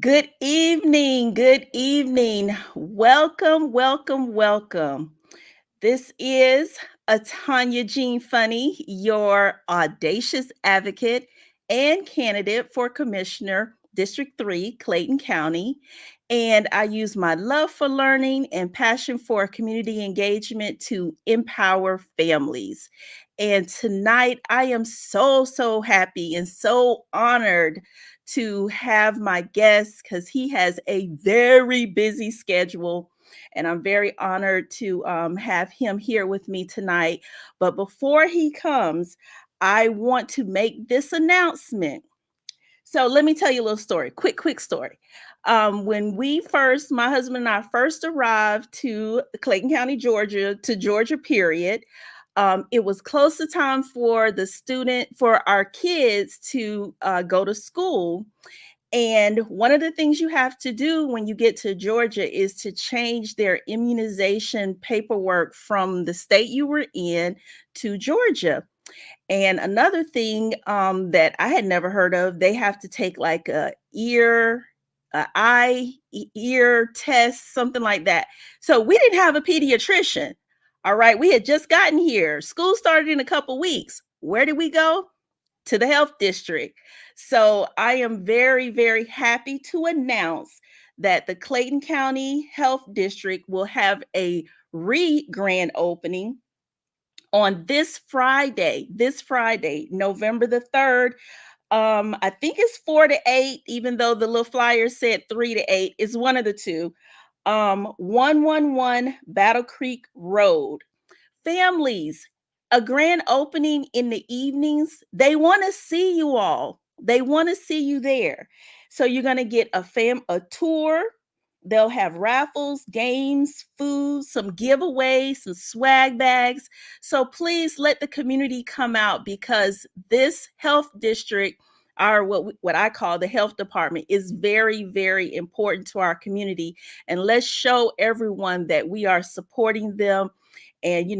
Good evening. Good evening. Welcome, welcome, welcome. This is Atanya Jean Funny, your audacious advocate and candidate for Commissioner District 3, Clayton County. And I use my love for learning and passion for community engagement to empower families. And tonight, I am so happy and so honored to have my guest because he has a very busy schedule, and I'm very honored to have him here with me tonight. But before he comes, I want to make this announcement. So let me tell you a little story, quick story. When my husband and I first arrived to Clayton County, Georgia, to Georgia, period, it was close to time for our kids to go to school. And one of the things you have to do when you get to Georgia is to change their immunization paperwork from the state you were in to Georgia. And another thing that I had never heard of, they have to take like ear test, something like that. So we didn't have a pediatrician. All right, we had just gotten here. School started in a couple weeks. Where did we go? To the health district. So I am very happy to announce that the Clayton County Health District will have a grand opening on this Friday, November the 3rd. I think it's 4 to 8, even though the little flyer said 3 to 8. It's one of the two. 111 Battle Creek Road. Families, a grand opening in the evenings. They want to see you all. They want to see you there. So you're going to get a tour. They'll have raffles, games, food, some giveaways, some swag bags. So please let the community come out, because this health district, our what I call the health department, is very important to our community. And let's show everyone that we are supporting them. And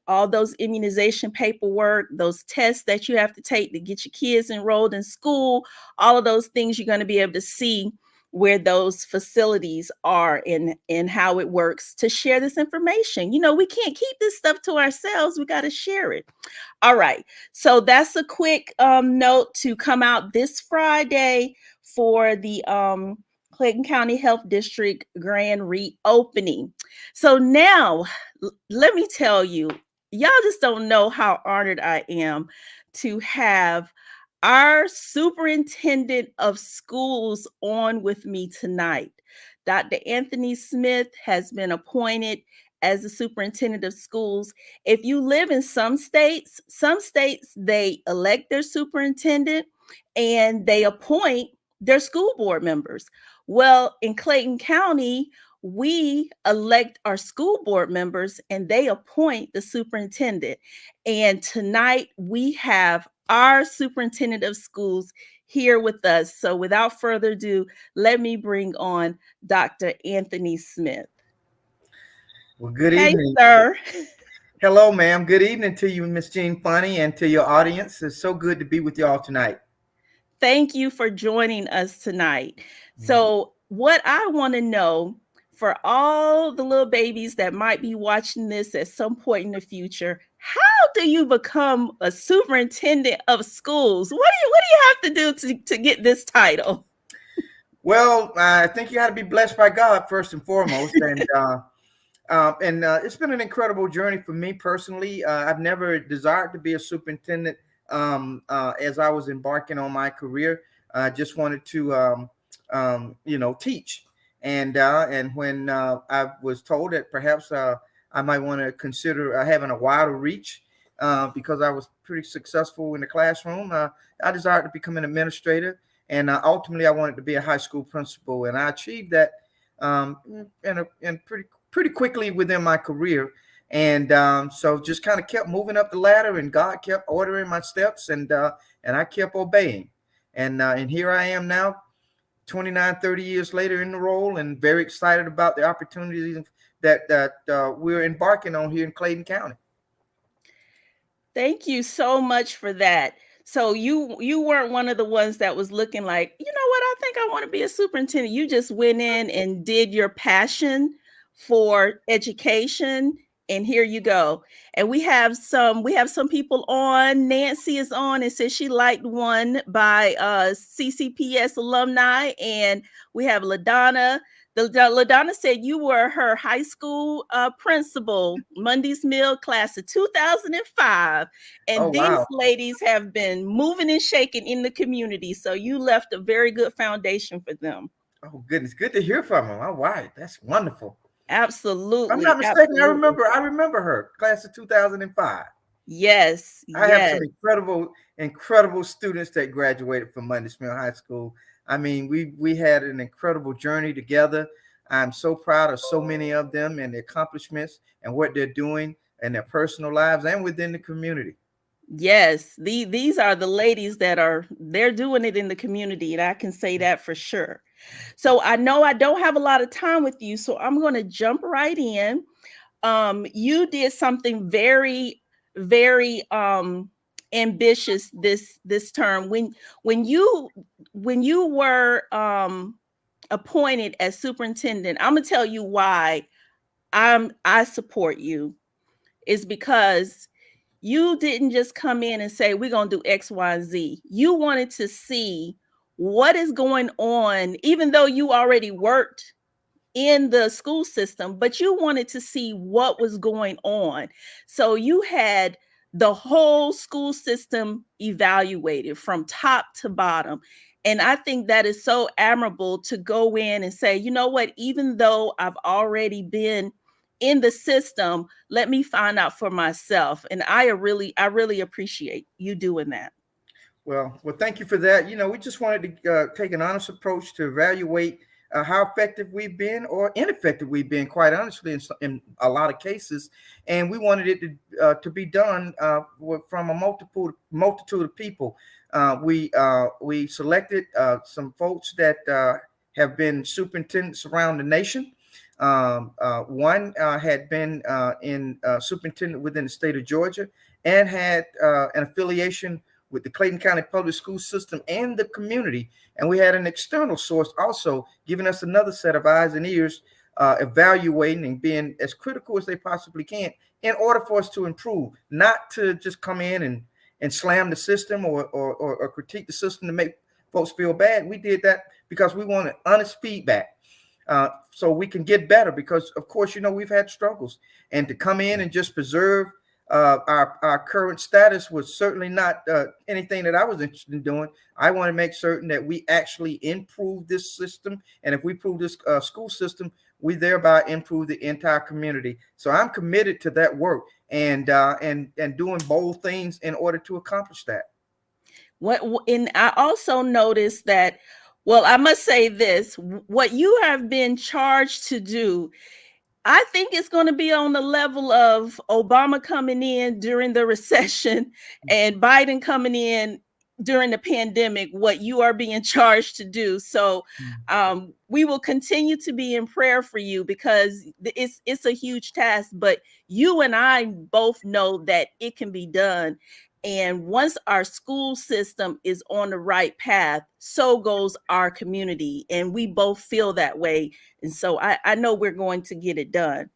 all those immunization paperwork, those tests that you have to take to get your kids enrolled in school, all of those things, you're going to be able to see where those facilities are and how it works to share this information. We can't keep this stuff to ourselves. We got to share it. All right. So that's a quick note to come out this Friday for the Clayton County Health District grand reopening. So now, let me tell you, y'all just don't know how honored I am to have our superintendent of schools on with me tonight. Dr. Anthony Smith has been appointed as the superintendent of schools. If you live in some states, they elect their superintendent and they appoint their school board members. Well, in Clayton County, we elect our school board members and they appoint the superintendent. And tonight we have our superintendent of schools here with us. So without further ado, let me bring on Dr. Anthony Smith. Well, good Hey, evening. sir. Hello, ma'am. Good evening to you, Miss Jean Funny, and to your audience. It's so good to be with y'all tonight. Thank you for joining us tonight. Mhm. So, what I want to know, for all the little babies that might be watching this at some point in the future, how do you become a superintendent of schools? What do you have to do to get this title? Well, I think you got to be blessed by God first and foremost, and it's been an incredible journey for me personally. I've never desired to be a superintendent as I was embarking on my career. I just wanted to, teach. And when I was told that perhaps I might want to consider having a wider reach because I was pretty successful in the classroom, I desired to become an administrator. And ultimately, I wanted to be a high school principal, and I achieved that in pretty quickly within my career. And so just kind of kept moving up the ladder, and God kept ordering my steps, and I kept obeying. And here I am now, 29, 30 years later in the role, and very excited about the opportunities that we're embarking on here in Clayton County. Thank you so much for that. So you weren't one of the ones that was looking like, I think I want to be a superintendent. You just went in and did your passion for education, and here you go. And we have some people on. Nancy is on and says she liked one by CCPS alumni, and we have LaDonna. LaDonna said you were her high school principal, Monday's Mill class of 2005. Oh, And these wow. ladies have been moving and shaking in the community. So you left a very good foundation for them. Oh, goodness. Good to hear from him. All right. That's wonderful. If I'm Absolutely. not mistaken, I Absolutely. remember. I remember her, class of 2005. Yes. I have Yes. some incredible students that graduated from Monday Smith High School. I mean, we had an incredible journey together. I'm so proud of so many of them and their accomplishments and what they're doing in their personal lives and within the community. Yes. These are the ladies they're doing it in the community. And I can say that for sure. So I know I don't have a lot of time with you. So I'm going to jump right in. You did something very, very ambitious this term when you were appointed as superintendent. I'm gonna tell you why I support you is because you didn't just come in and say we're gonna do X, Y, and Z. You wanted to see what is going on, even though you already worked in the school system, but you wanted to see what was going on. So you had the whole school system evaluated from top to bottom. And I think that is so admirable to go in and say, you know what, even though I've already been in the system, let me find out for myself. And I really appreciate you doing that. Well, thank you for that. We just wanted to take an honest approach to evaluate how effective we've been or ineffective we've been, quite honestly, in a lot of cases. And we wanted it to be done from a multitude of people. We selected some folks that have been superintendents around the nation. One had been in superintendent within the state of Georgia and had an affiliation with the Clayton County Public School System and the community. And we had an external source also giving us another set of eyes and ears, evaluating and being as critical as they possibly can in order for us to improve, not to just come in and slam the system or critique the system to make folks feel bad. We did that because we wanted honest feedback. So we can get better because, of course, we've had struggles. And to come in and just preserve our current status was certainly not anything that I was interested in doing. I want to make certain that we actually improve this system. And if we improve this school system, we thereby improve the entire community. So I'm committed to that work and doing bold things in order to accomplish that. And I also noticed that, well, I must say this, what you have been charged to do, I think it's going to be on the level of Obama coming in during the recession and Biden coming in during the pandemic, what you are being charged to do. So we will continue to be in prayer for you because it's a huge task, but you and I both know that it can be done. And once our school system is on the right path, so goes our community. And we both feel that way. And so I know we're going to get it done.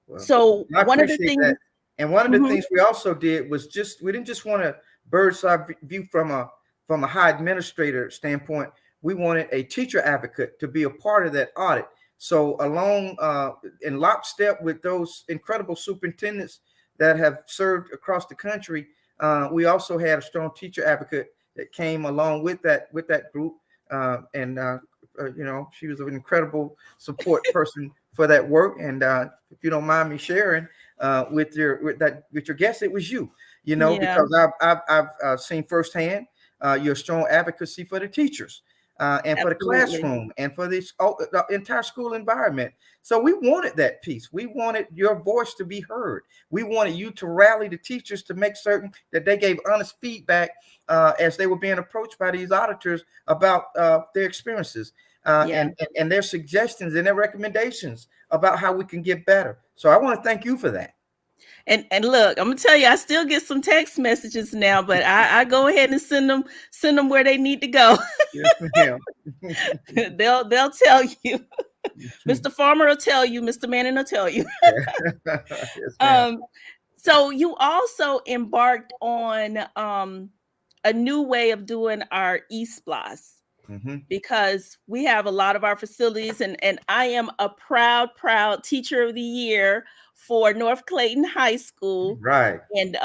Well, So I one of the appreciate things, that. And one of the mhm, things we also did was we didn't just want a bird's eye view from a high administrator standpoint. We wanted a teacher advocate to be a part of that audit. So along in lockstep with those incredible superintendents that have served across the country, we also had a strong teacher advocate that came along with that group. And she was an incredible support person for that work. And if you don't mind me sharing with your guest, it was you. yeah, Because I've seen firsthand your strong advocacy for the teachers and for the absolutely. classroom and for the entire school environment. So we wanted that piece. We wanted your voice to be heard. We wanted you to rally the teachers to make certain that they gave honest feedback as they were being approached by these auditors about their experiences Yeah. and their suggestions and their recommendations about how we can get better. So I want to thank you for that. And look, I'm gonna tell you, I still get some text messages now, but I go ahead and send them where they need to go. Yes, ma'am. They'll tell you. Mr. Farmer will tell you, Mr. Manning will tell you. Yes, ma'am. Um, so you also embarked on a new way of doing our e-sploss, Hmm. because we have a lot of our facilities, and I am a proud teacher of the year for North Clayton High School. Right. And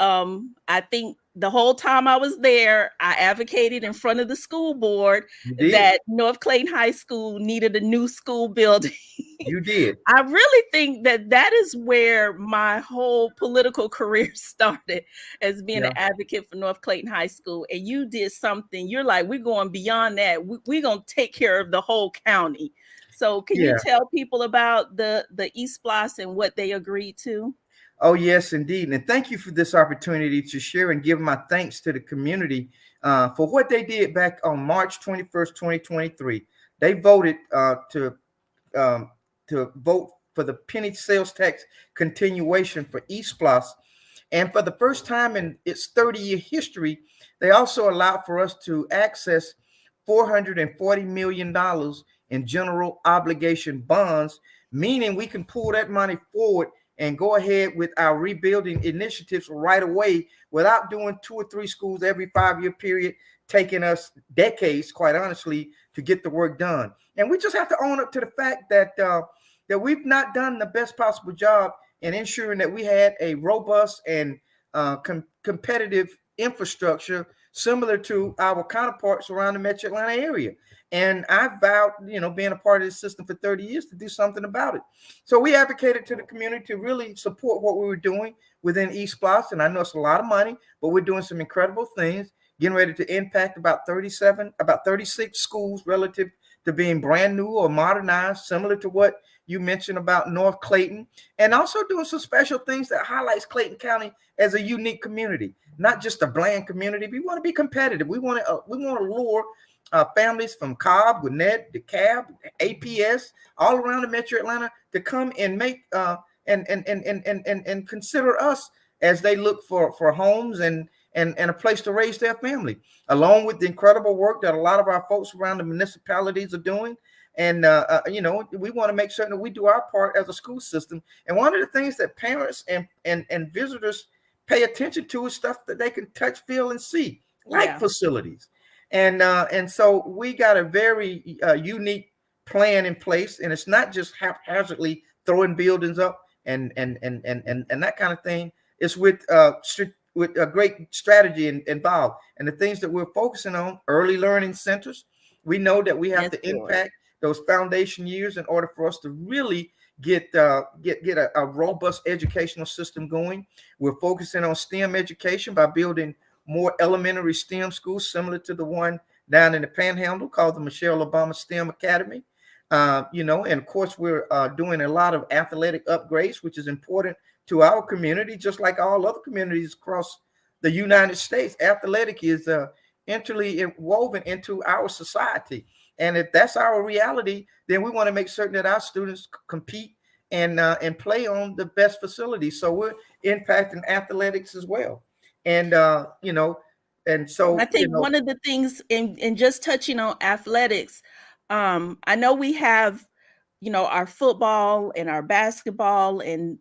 I think the whole time I was there, I advocated in front of the school board You did. that North Clayton High School needed a new school building. You did. I really think that that is where my whole political career started, as being an Yeah. advocate for North Clayton High School. And you did something, you're like, we're going beyond that. We're going to take care of the whole county. So can you Yeah. tell people about the East Blast and what they agreed to? Oh, yes, indeed. And thank you for this opportunity to share and give my thanks to the community for what they did back on March 21st, 2023. They voted um, to vote for the penny sales tax continuation for East Plus. And for the first time in its 30-year history, they also allowed for us to access $440 million in general obligation bonds, meaning we can pull that money forward and go ahead with our rebuilding initiatives right away without doing 2 or 3 schools every 5-year period, taking us decades, quite honestly, to get the work done. And we just have to own up to the fact that that we've not done the best possible job in ensuring that we had a robust and competitive infrastructure similar to our counterparts around the Metro Atlanta area. And I vowed, being a part of this system for 30 years, to do something about it. So we advocated to the community to really support what we were doing within East Plus. And I know it's a lot of money, but we're doing some incredible things, getting ready to impact about 36 schools relative to being brand new or modernized, similar to what you mentioned about North Clayton, and also doing some special things that highlights Clayton County as a unique community, not just a bland community. We want to be competitive. We want to lure families from Cobb, Gwinnett, DeKalb, APS, all around the Metro Atlanta to come and make and consider us as they look for homes and a place to raise their family, along with the incredible work that a lot of our folks around the municipalities are doing. And we want to make certain that we do our part as a school system. And one of the things that parents and visitors pay attention to is stuff that they can touch, feel, and see, like facilities. And so we got a very unique plan in place, and it's not just haphazardly throwing buildings up and that kind of thing. It's with a great strategy involved, and the things that we're focusing on: early learning centers. We know that we have to impact those foundation years in order for us to really get a robust educational system going. We're focusing on STEM education by building more elementary STEM schools, similar to the one down in the Panhandle called the Michelle Obama STEM Academy. And of course, we're doing a lot of athletic upgrades, which is important to our community, just like all other communities across the United States. Athletic is intricately woven into our society. And if that's our reality, then we want to make certain that our students compete and play on the best facilities. So we're impacting athletics as well. And and so I think one of the things in just touching on athletics, I know we have, our football and our basketball and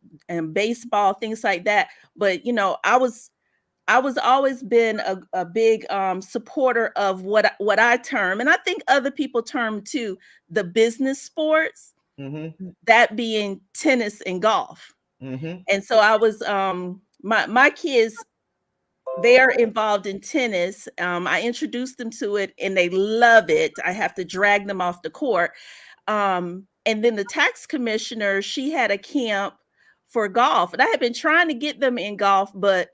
baseball, things like that. But I was always been a big supporter of what I term, and I think other people term too, the business sports, that being tennis and golf. And so I was my kids, they are involved in tennis. I introduced them to it and they love it. I have to drag them off the court. And then the tax commissioner, she had a camp for golf, and I had been trying to get them in golf, but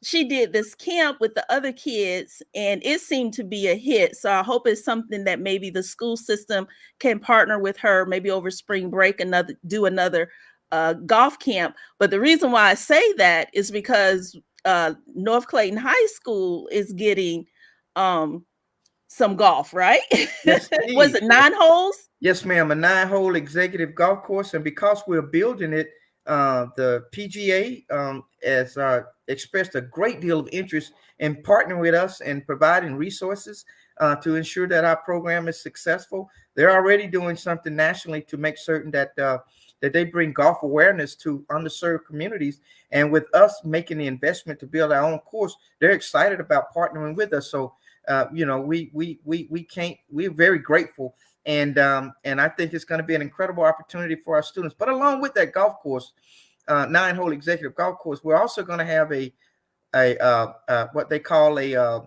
she did this camp with the other kids and it seemed to be a hit. So I hope it's something that maybe the school system can partner with her, maybe over spring break, do another golf camp. But the reason why I say that is because North Clayton High School is getting some golf, right? yes, Was it 9 holes? Yes, ma'am. A 9-hole executive golf course. And because we're building it The PGA has expressed a great deal of interest in partnering with us and providing resources to ensure that our program is successful. They're already doing something nationally to make certain that that they bring golf awareness to underserved communities. And with us making the investment to build our own course, they're excited about partnering with us. So, we can't. We're very grateful, and I think it's going to be an incredible opportunity for our students. But along with that golf course, 9-hole executive golf course, we're also going to have a what they call a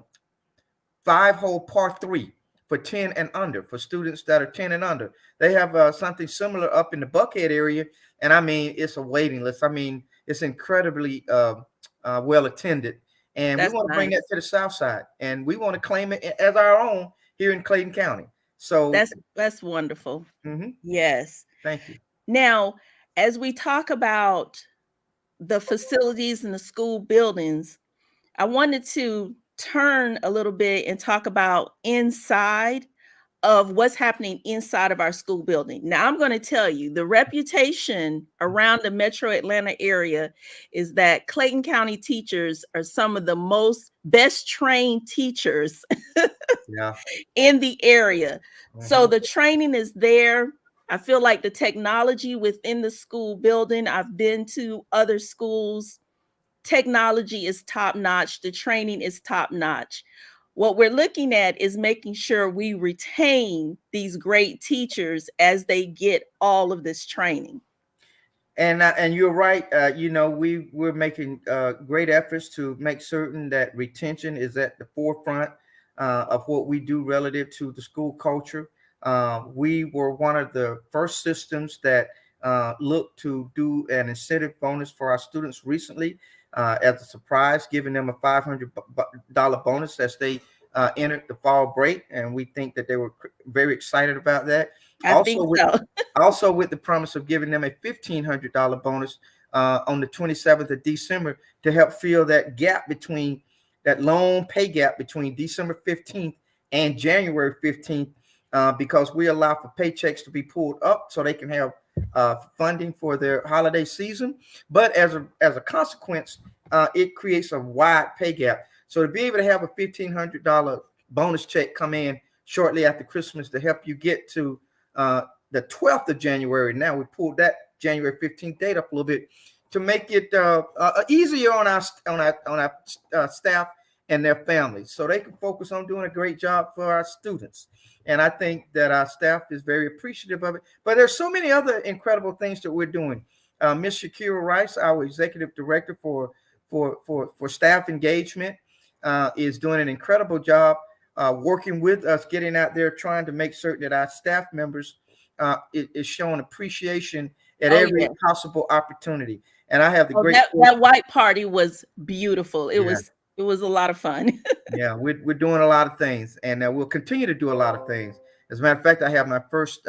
5-hole par 3 for 10 and under, for students that are 10 and under. They have something similar up in the Buckhead area, and I mean, it's a waiting list. I mean, it's incredibly well attended, and we That's want to bring that nice. to the South Side, and we want to claim it as our own here in Clayton County. So, That's wonderful. mhm, Yes. thank you. Now, as we talk about the facilities and the school buildings, I wanted to turn a little bit and talk about inside of what's happening inside of our school building. Now, I'm going to tell you the reputation around the metro Atlanta area is that Clayton County teachers are some of the most best trained teachers Yeah. in the area. So Mhm. the training is there. I feel like the technology within the school building, I've been to other schools, technology is top notch, the training is top notch. What we're looking at is making sure we retain these great teachers as they get all of this training. And you're right. We're making great efforts to make certain that retention is at the forefront of what we do relative to the school culture. We were one of the first systems that looked to do an incentive bonus for our students recently as a surprise, giving them a $500 bonus as they entered the fall break, and we think that they were very excited about that. I Also, think with so. also with the promise of giving them a $1,500 bonus on the 27th of December to help fill that gap between that long pay gap between December 15th and January 15th, because we allow for paychecks to be pulled up so they can have funding for their holiday season. But as a consequence, it creates a wide pay gap. So to be able to have a $1,500 bonus check come in shortly after Christmas to help you get to the 12th of January. Now we pulled that January 15th date up a little bit to make it easier on our staff and their families, so they can focus on doing a great job for our students. And I think that our staff is very appreciative of it. But there's so many other incredible things that we're doing. Ms. Shakira Rice, our executive director for staff engagement, is doing an incredible job working with us, getting out there, trying to make certain that our staff members is showing appreciation at Oh every yeah. possible opportunity. And I have the Oh, great that white party was beautiful. yeah, It was a lot of fun. yeah, we're doing a lot of things, and we'll continue to do a lot of things. As a matter of fact, I have my first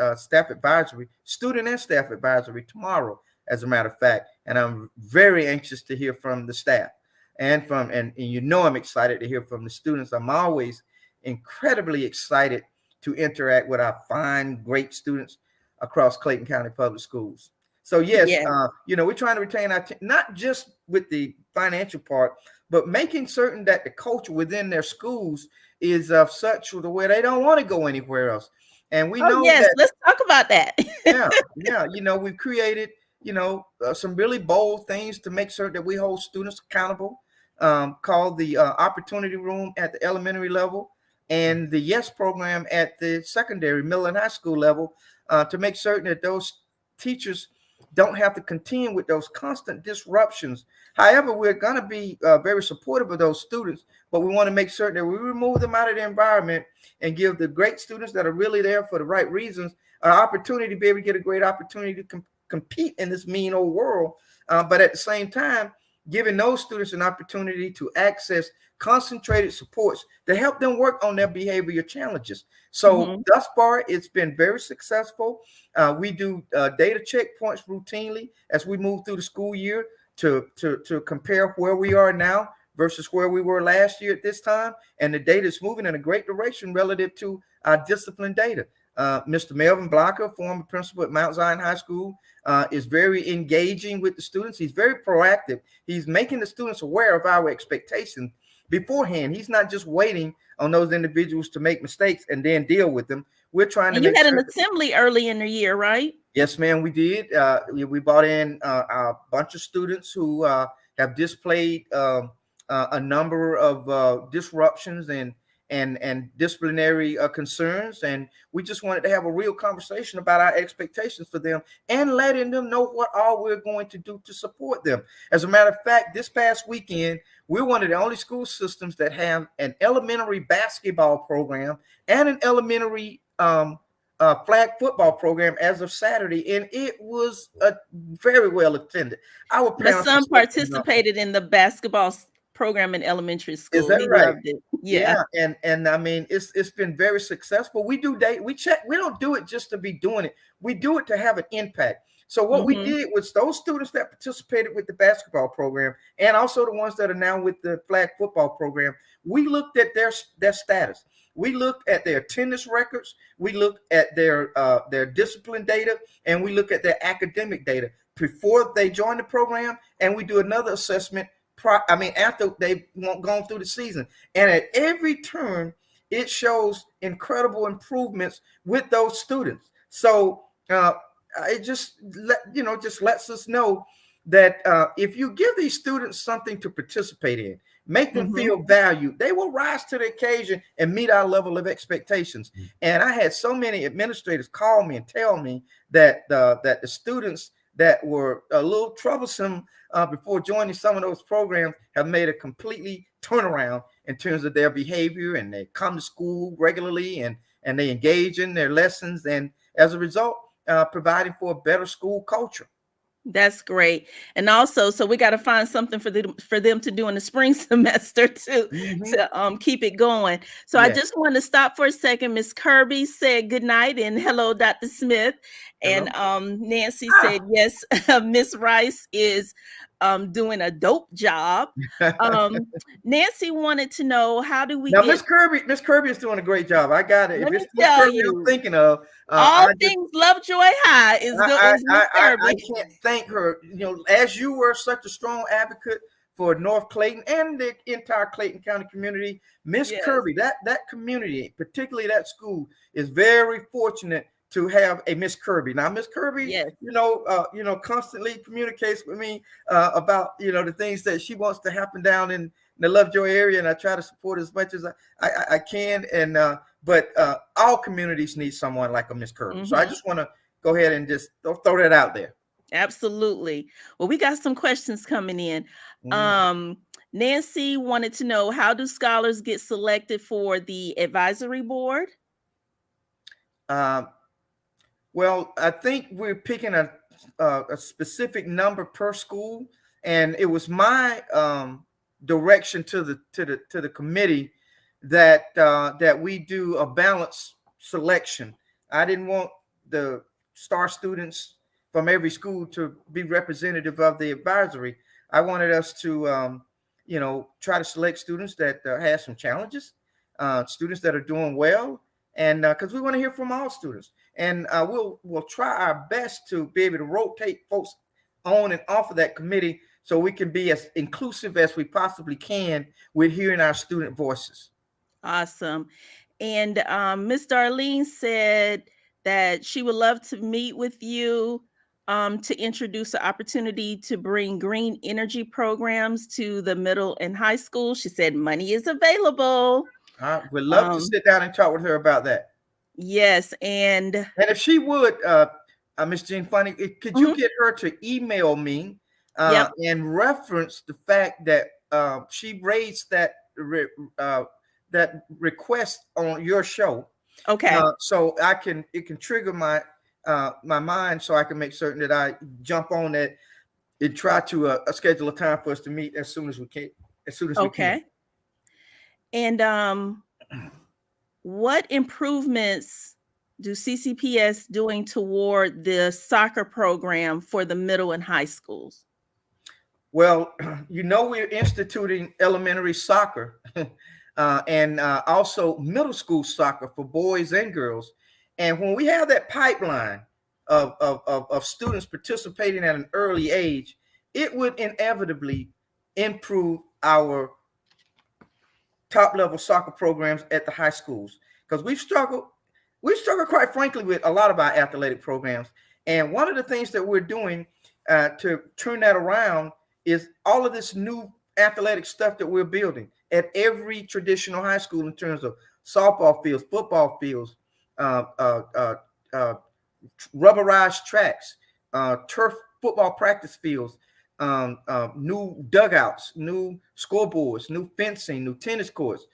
student and staff advisory tomorrow, as a matter of fact, and I'm very anxious to hear from the staff and I'm excited to hear from the students. I'm always incredibly excited to interact with our fine, great students across Clayton County Public Schools. So yes, Yeah. we're trying to retain not just with the financial part, but making certain that the culture within their schools is of such the way they don't want to go anywhere else. And we Oh know yes, that, let's talk about that. yeah, yeah, we've created, some really bold things to make sure that we hold students accountable, called the Opportunity Room at the elementary level and the Yes program at the secondary, middle, and high school level, to make certain that those teachers don't have to contend with those constant disruptions. However, we're going to be very supportive of those students, but we want to make certain that we remove them out of the environment and give the great students that are really there for the right reasons an opportunity to be able to get a great opportunity to compete in this mean old world. But at the same time, giving those students an opportunity to access concentrated supports to help them work on their behavior challenges. So Mhm. thus far, it's been very successful. We do data checkpoints routinely as we move through the school year to compare where we are now versus where we were last year at this time. And the data is moving in a great direction relative to our discipline data. Mr. Melvin Blocker, former principal at Mount Zion High School, is very engaging with the students. He's very proactive. He's making the students aware of our expectations beforehand. He's not just waiting on those individuals to make mistakes and then deal with them. We're trying to And you make had an sure. assembly early in the year, right? Yes, ma'am, we did. We brought in a bunch of students who have displayed a number of disruptions and disciplinary concerns, and we just wanted to have a real conversation about our expectations for them and letting them know what all we're going to do to support them. As a matter of fact, this past weekend, we're one of the only school systems that have an elementary basketball program and an elementary flag football program as of Saturday, and it was very well attended. Our My parents son were so. participated in the basketball program in elementary Is school. that He right? loved it. Yeah. Yeah, and I mean it's been very successful. We do we check. We don't do it just to be doing it. We do it to have an impact. So what we Mhm. did was those students that participated with the basketball program and also the ones that are now with the flag football program, we looked at their status. We looked at their attendance records. We looked at their discipline data, and we look at their academic data before they join the program. And we do another assessment. After they've gone through the season, and at every turn, it shows incredible improvements with those students. So it just lets us know that if you give these students something to participate in, make them Mhm. feel valued, they will rise to the occasion and meet our level of expectations. And I had so many administrators call me and tell me that the students that were a little troublesome before joining some of those programs have made a completely turnaround in terms of their behavior, and they come to school regularly and they engage in their lessons, and as a result, providing for a better school culture. That's great. And also, so we got to find something for them to do in the spring semester Mm-hmm. to keep it going. So I Yeah. just want to stop for a second. Miss Kirby said good night and hello, Dr. Smith. And Hello. Nancy said Ah. yes, Miss Rice is doing a dope job. Um, Nancy wanted to know, how do we Now, get? Miss Kirby is doing a great job. I got it. If Let me it's Miss tell Kirby I'm you, thinking of, all I just things Lovejoy High is good. Is Miss I Kirby? can't thank her. As you were such a strong advocate for North Clayton and the entire Clayton County community, Miss Yes, Kirby, that community, particularly that school, is very fortunate to have a Miss Kirby. Now, Miss Kirby, yes. constantly communicates with me about the things that she wants to happen down in the Lovejoy area, and I try to support as much as I can. And but all communities need someone like a Miss Kirby. So I Mhm. just want to go ahead and just throw that out there. Absolutely. Well, we got some questions coming in. Mhm. Um, Nancy wanted to know, how do scholars get selected for the advisory board? Um, well, I think we're picking a specific number per school, and it was my direction to the committee that we do a balanced selection. I didn't want the star students from every school to be representative of the advisory. I wanted us to try to select students that have some challenges, students that are doing well, and because we want to hear from all students, and we'll try our best to be able to rotate folks on and off of that committee so we can be as inclusive as we possibly can with hearing our student voices. Awesome. And Miss Darlene said that she would love to meet with you to introduce an opportunity to bring green energy programs to the middle and high school. She said money is available. I would love to Um, sit down and talk with her about that. yes, and And if she would, Miss Jean Funny, could you mhm, get her to email me yep, and reference the fact that she raised that request on your show, okay. so it can trigger my mind, so I can make certain that I jump on that and try to schedule a time for us to meet as soon as we can. As soon as we can. Okay. And what improvements do CCPS doing toward the soccer program for the middle and high schools? Well, we're instituting elementary soccer and also middle school soccer for boys and girls. And when we have that pipeline of students participating at an early age, it would inevitably improve our top level soccer programs at the high schools, because we've struggled quite frankly with a lot of our athletic programs. And one of the things that we're doing to turn that around is all of this new athletic stuff that we're building at every traditional high school in terms of softball fields, football fields, uh, uh, uh, uh, rubberized tracks, turf football practice fields, new dugouts, new scoreboards, new fencing, new tennis courts,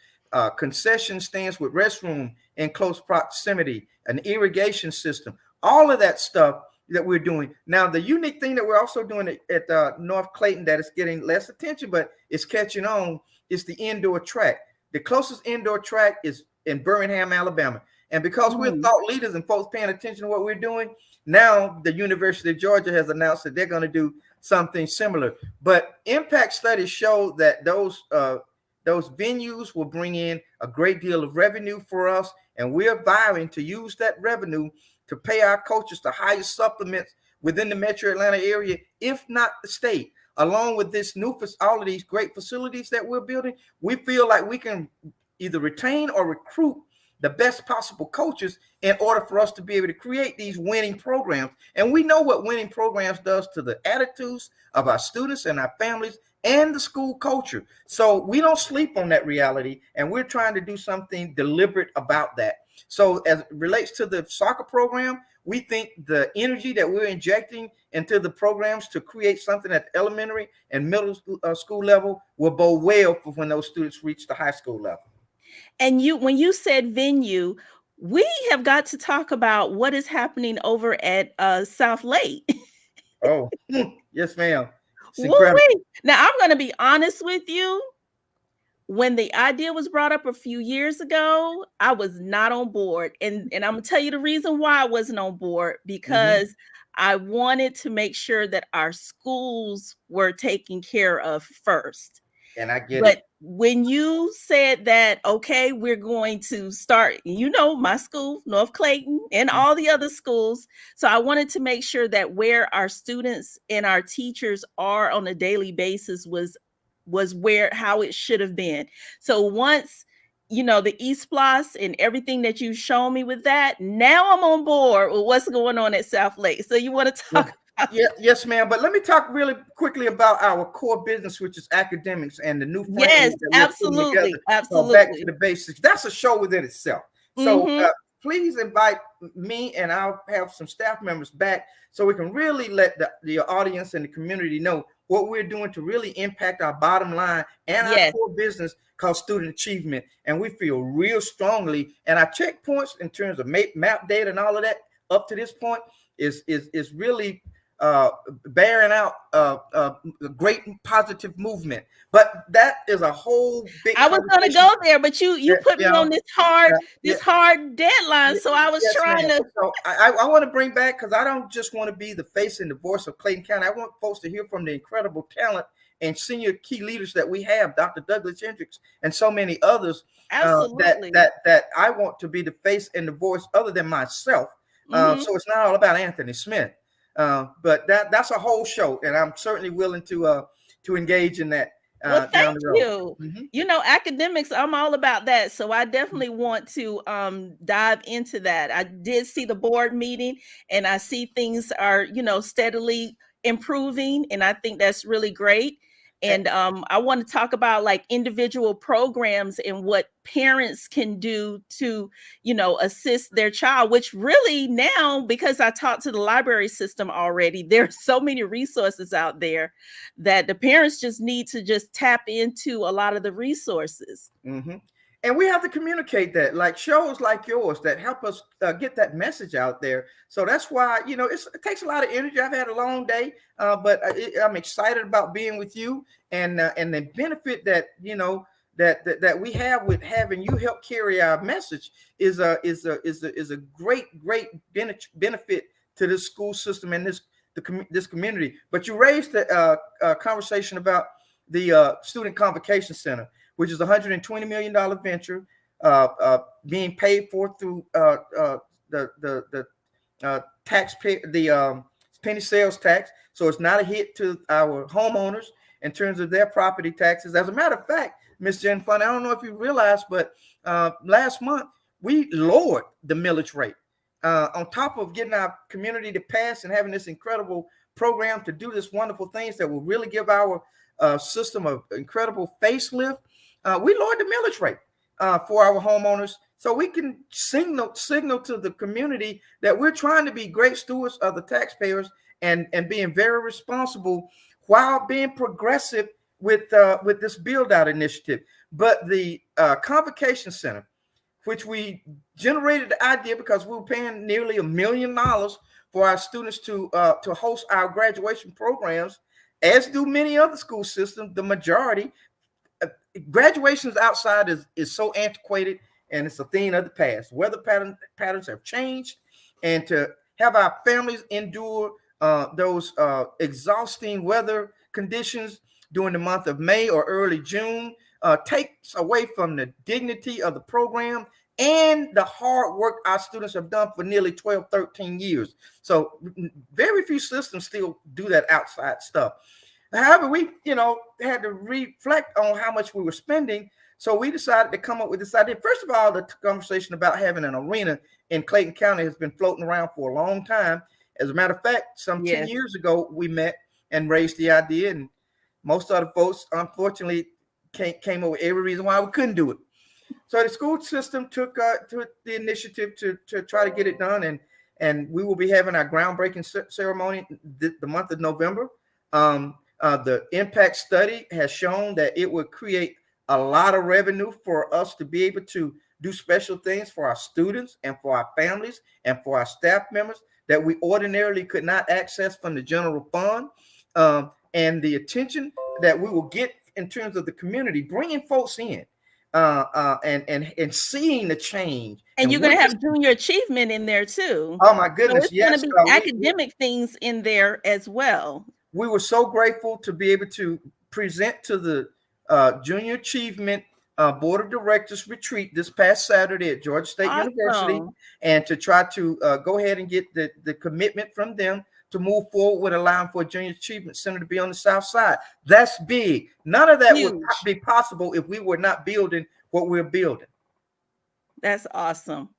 concession stands with restroom in close proximity, an irrigation system, all of that stuff that we're doing. Now, the unique thing that we're also doing at North Clayton that is getting less attention, but it's catching on, is the indoor track. The closest indoor track is in Birmingham, Alabama. And because we're Mm. thought leaders and folks paying attention to what we're doing, now the University of Georgia has announced that they're going to do something similar. But impact studies show that those venues will bring in a great deal of revenue for us, and we're vowing to use that revenue to pay our coaches the highest supplements within the metro Atlanta area, if not the state. Along with this all of these great facilities that we're building, we feel like we can either retain or recruit the best possible coaches in order for us to be able to create these winning programs. And we know what winning programs does to the attitudes of our students and our families and the school culture. So we don't sleep on that reality, and we're trying to do something deliberate about that. So as it relates to the soccer program, we think the energy that we're injecting into the programs to create something at the elementary and middle school level will bode well for when those students reach the high school level. And when you said venue, we have got to talk about what is happening over at South Lake. Oh, yes, ma'am. It's incredible. Woo-wee. Now, I'm going to be honest with you. When the idea was brought up a few years ago, I was not on board. And I'm going to tell you the reason why I wasn't on board, Mm-hmm. because I wanted to make sure that our schools were taken care of first. And I get But it. when you said that, okay, we're going to start, my school, North Clayton, and all the other schools. So I wanted to make sure that where our students and our teachers are on a daily basis was where how it should have been. So once the East Plus and everything that you've shown me with that, now I'm on board with what's going on at South Lake. So you want to Yeah. talk about Yeah, yes, ma'am. But let me talk really quickly about our core business, which is academics, and the new Yes, framework that we're putting together absolutely, called Back to absolutely. the Basics. That's a show within itself. So Mm-hmm. please invite me, and I'll have some staff members back so we can really let the audience and the community know what we're doing to really impact our bottom line and our Yes. core business called student achievement. And we feel real strongly, and our checkpoints in terms of map data and all of that up to this point is really uh, bearing out a great positive movement. But that is a whole big I was gonna conversation. go there, but you Yeah, put me yeah, on this hard yeah, this hard deadline, so I was yes, trying ma'am. to. So I want to bring back, because I don't just want to be the face and the voice of Clayton County. I want folks to hear from the incredible talent and senior key leaders that we have, Dr. Douglas Hendricks and so many others, Absolutely. that I want to be the face and the voice other than myself. Mhm. So it's not all about Anthony Smith, but that's a whole show, and I'm certainly willing to engage in that Well, down thank the road. you. Mhm. Academics, I'm all about that. So I definitely want to dive into that. I did see the board meeting, and I see things are, steadily improving, and I think that's really great. And I want to talk about like individual programs and what parents can do to, assist their child, which really now, because I talked to the library system already, there's so many resources out there that the parents just need to just tap into a lot of the resources. Mm-hmm. And we have to communicate that, like shows like yours that help us get that message out there. So that's why, it takes a lot of energy. I've had a long day, but I'm excited about being with you, and the benefit that, that we have with having you help carry our message is a great benefit to this school system and this community. But you raised a conversation about the Student Convocation Center, which is a $120 million venture being paid for through taxpayer, the penny sales tax. So it's not a hit to our homeowners in terms of their property taxes. As a matter of fact, Ms. Jen Funny, I don't know if you realized, but last month we lowered the millage rate. On top of getting our community to pass and having this incredible program to do this wonderful things that will really give our system an incredible facelift, we lowered the millage rate for our homeowners, so we can signal to the community that we're trying to be great stewards of the taxpayers and being very responsible while being progressive with this build out initiative. But the Convocation Center, which we generated the idea because we were paying nearly $1 million for our students to host our graduation programs, as do many other school systems, the majority. Graduations outside is so antiquated, and it's a thing of the past. Weather patterns have changed, and to have our families endure those exhausting weather conditions during the month of May or early June takes away from the dignity of the program and the hard work our students have done for nearly 12, 13 years. So very few systems still do that outside stuff. However, we, had to reflect on how much we were spending. So we decided to come up with this idea. First of all, the conversation about having an arena in Clayton County has been floating around for a long time. As a matter of fact, some 10 years ago, we met and raised the idea. And most other folks, unfortunately, came up with every reason why we couldn't do it. So the school system took the initiative to try to get it done. And we will be having our groundbreaking ceremony the month of November. The impact study has shown that it would create a lot of revenue for us to be able to do special things for our students and for our families and for our staff members that we ordinarily could not access from the general fund. And the attention that we will get in terms of the community, bringing folks in and seeing the change. And you're going to have junior achievement in there too. Oh my goodness. So it's going to be academic things in there as well. We were so grateful to be able to present to the Junior Achievement Board of Directors retreat this past Saturday at Georgia State University, and to try to go ahead and get the commitment from them to move forward with allowing for a Junior Achievement Center to be on the South Side. That's big. None of that would be possible if we were not building what we're building. That's awesome.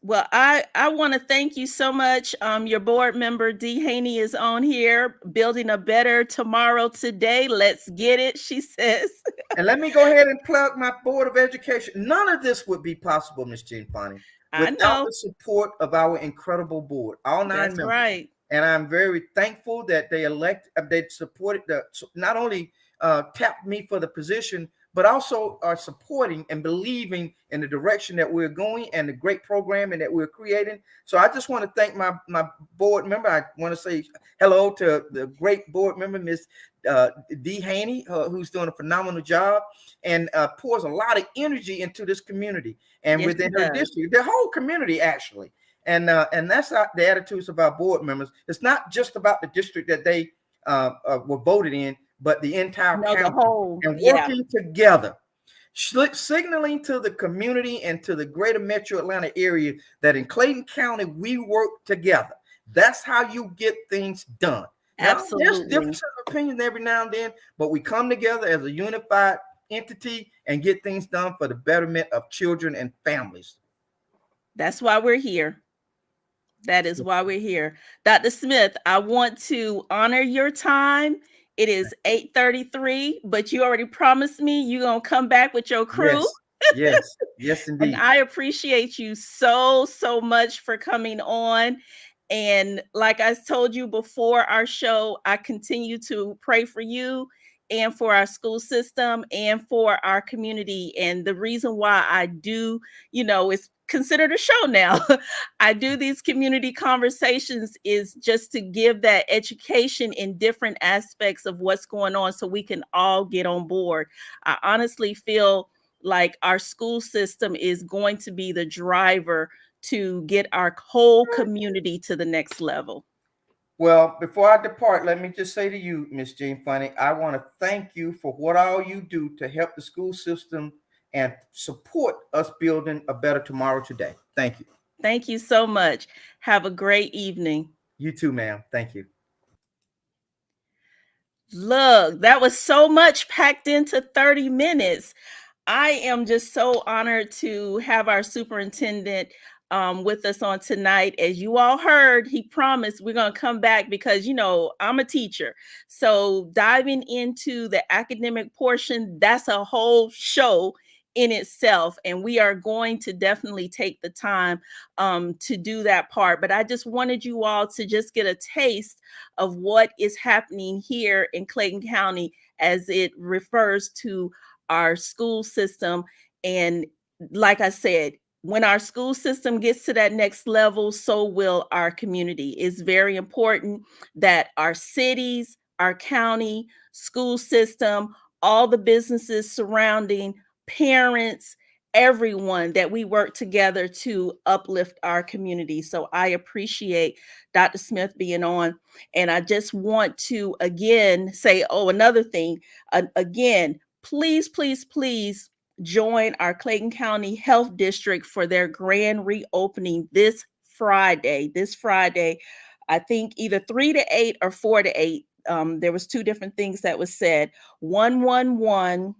Well, I want to thank you so much. Your board member, Dee Haney, is on here, building a better tomorrow today. Let's get it, she says. And let me go ahead and plug my Board of Education. None of this would be possible, Ms. Jean Fonnie, without the support of our incredible board, all 9 members. That's right. And I'm very thankful that they supported, not only tapped me for the position, but also are supporting and believing in the direction that we're going and the great programming that we're creating. So I just want to thank my board member. I want to say hello to the great board member, Ms. Dee Haney, who's doing a phenomenal job and pours a lot of energy into this community and within her district, the whole community actually. And that's the attitudes of our board members. It's not just about the district that they were voted in, but the entire county, and working together, signaling to the community and to the greater metro Atlanta area that in Clayton County, we work together. That's how you get things done. Absolutely. Now, there's differences of opinion every now and then, but we come together as a unified entity and get things done for the betterment of children and families. That's why we're here. That is why we're here. Dr. Smith, I want to honor your time. It is 8:33, but you already promised me you're going to come back with your crew. Yes, indeed. And I appreciate you so much for coming on. And like I told you before our show, I continue to pray for you and for our school system and for our community. And the reason why I do, is considered a show now. I do these community conversations is just to give that education in different aspects of what's going on so we can all get on board. I honestly feel like our school system is going to be the driver to get our whole community to the next level. Well, before I depart, let me just say to you, Ms. Jean Funny, I want to thank you for what all you do to help the school system and support us building a better tomorrow today. Thank you. Thank you so much. Have a great evening. You too, ma'am. Thank you. Look, that was so much packed into 30 minutes. I am just so honored to have our superintendent with us on tonight. As you all heard, he promised we're going to come back because, I'm a teacher. So diving into the academic portion, that's a whole show in itself. And we are going to definitely take the time to do that part. But I just wanted you all to just get a taste of what is happening here in Clayton County as it refers to our school system. And like I said, when our school system gets to that next level, so will our community. It's very important that our cities, our county, school system, all the businesses surrounding, parents, everyone, that we work together to uplift our community. So I appreciate Dr. Smith being on. And I just want to again say, another thing, again, please, please, please join our Clayton County Health District for their grand reopening this Friday. This Friday, I think either 3 to 8 or 4 to 8. There was two different things that was said. 111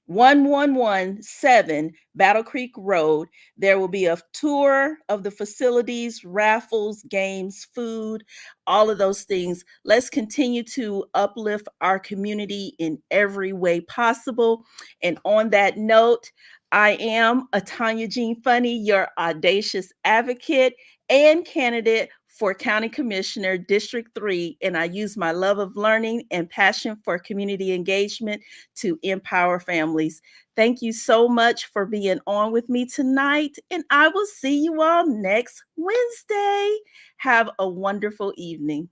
1117 Battle Creek Road. There will be a tour of the facilities, raffles, games, food, all of those things. Let's continue to uplift our community in every way possible. And on that note, I am Atanya Jean Funny, your audacious advocate and candidate for County Commissioner District 3, and I use my love of learning and passion for community engagement to empower families. Thank you so much for being on with me tonight, and I will see you all next Wednesday. Have a wonderful evening.